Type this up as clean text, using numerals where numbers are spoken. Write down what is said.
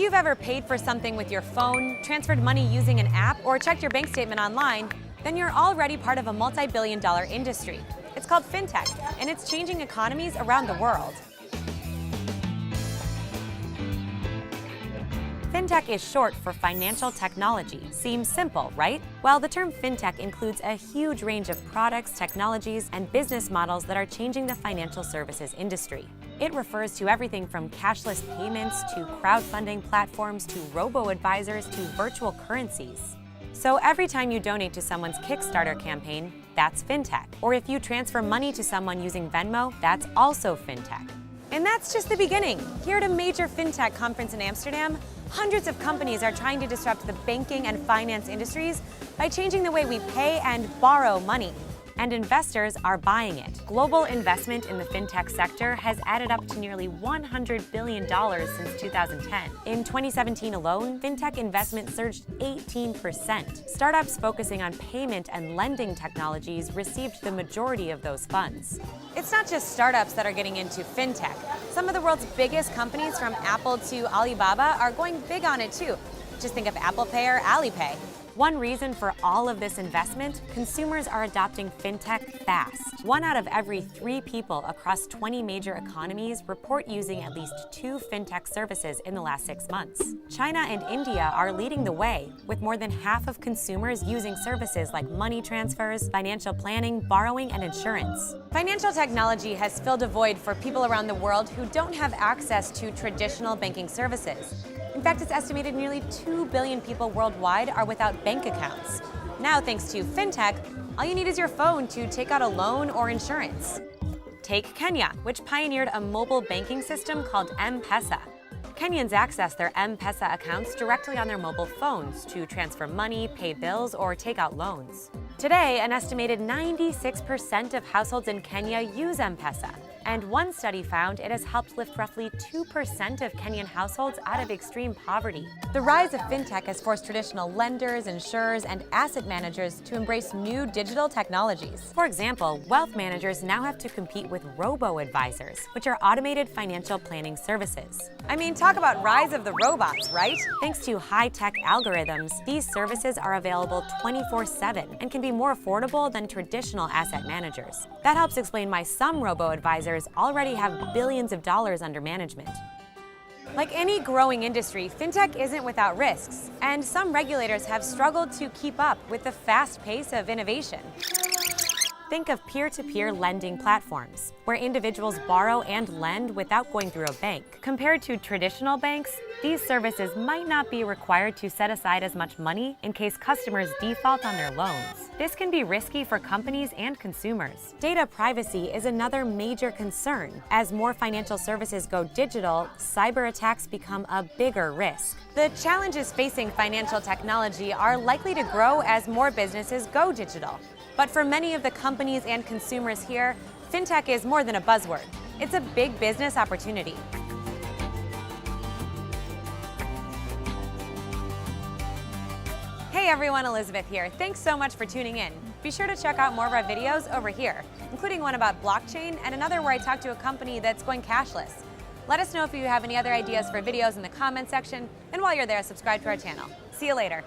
you've ever paid for something with your phone, transferred money using an app, or checked your bank statement online, then you're already part of a multi-billion-dollar industry. It's called fintech, and it's changing economies around the world. Fintech is short for financial technology. Seems simple, right? Well, the term fintech includes a huge range of products, technologies, and business models that are changing the financial services industry. It refers to everything from cashless payments to crowdfunding platforms to robo-advisors to virtual currencies. So every time you donate to someone's Kickstarter campaign, that's fintech. Or if you transfer money to someone using Venmo, that's also fintech. And that's just the beginning. Here at a major fintech conference in Amsterdam, hundreds of companies are trying to disrupt the banking and finance industries by changing the way we pay and borrow money. And investors are buying it. Global investment in the fintech sector has added up to nearly $100 billion since 2010. In 2017 alone, fintech investment surged 18%. Startups focusing on payment and lending technologies received the majority of those funds. It's not just startups that are getting into fintech. Some of the world's biggest companies, from Apple to Alibaba, are going big on it too. Just think of Apple Pay or Alipay. One reason for all of this investment, consumers are adopting fintech fast. 1 out of every 3 people across 20 major economies report using at least 2 fintech services in the last 6 months. China and India are leading the way, with more than half of consumers using services like money transfers, financial planning, borrowing, and insurance. Financial technology has filled a void for people around the world who don't have access to traditional banking services. In fact, it's estimated nearly 2 billion people worldwide are without bank accounts. Now, thanks to fintech, all you need is your phone to take out a loan or insurance. Take Kenya, which pioneered a mobile banking system called M-Pesa. Kenyans access their M-Pesa accounts directly on their mobile phones to transfer money, pay bills, or take out loans. Today, an estimated 96% of households in Kenya use M-Pesa. And one study found it has helped lift roughly 2% of Kenyan households out of extreme poverty. The rise of fintech has forced traditional lenders, insurers, and asset managers to embrace new digital technologies. For example, wealth managers now have to compete with robo-advisors, which are automated financial planning services. I mean, talk about rise of the robots, right? Thanks to high-tech algorithms, these services are available 24/7 and can be more affordable than traditional asset managers. That helps explain why some robo-advisors already have billions of dollars under management. Like any growing industry, fintech isn't without risks, and some regulators have struggled to keep up with the fast pace of innovation. Think of peer-to-peer lending platforms, where individuals borrow and lend without going through a bank. Compared to traditional banks, these services might not be required to set aside as much money in case customers default on their loans. This can be risky for companies and consumers. Data privacy is another major concern. As more financial services go digital, cyber attacks become a bigger risk. The challenges facing financial technology are likely to grow as more businesses go digital. But for many of the companies and consumers here, fintech is more than a buzzword. It's a big business opportunity. Hey everyone, Elizabeth here. Thanks so much for tuning in. Be sure to check out more of our videos over here, including one about blockchain and another where I talk to a company that's going cashless. Let us know if you have any other ideas for videos in the comment section, and while you're there, subscribe to our channel. See you later.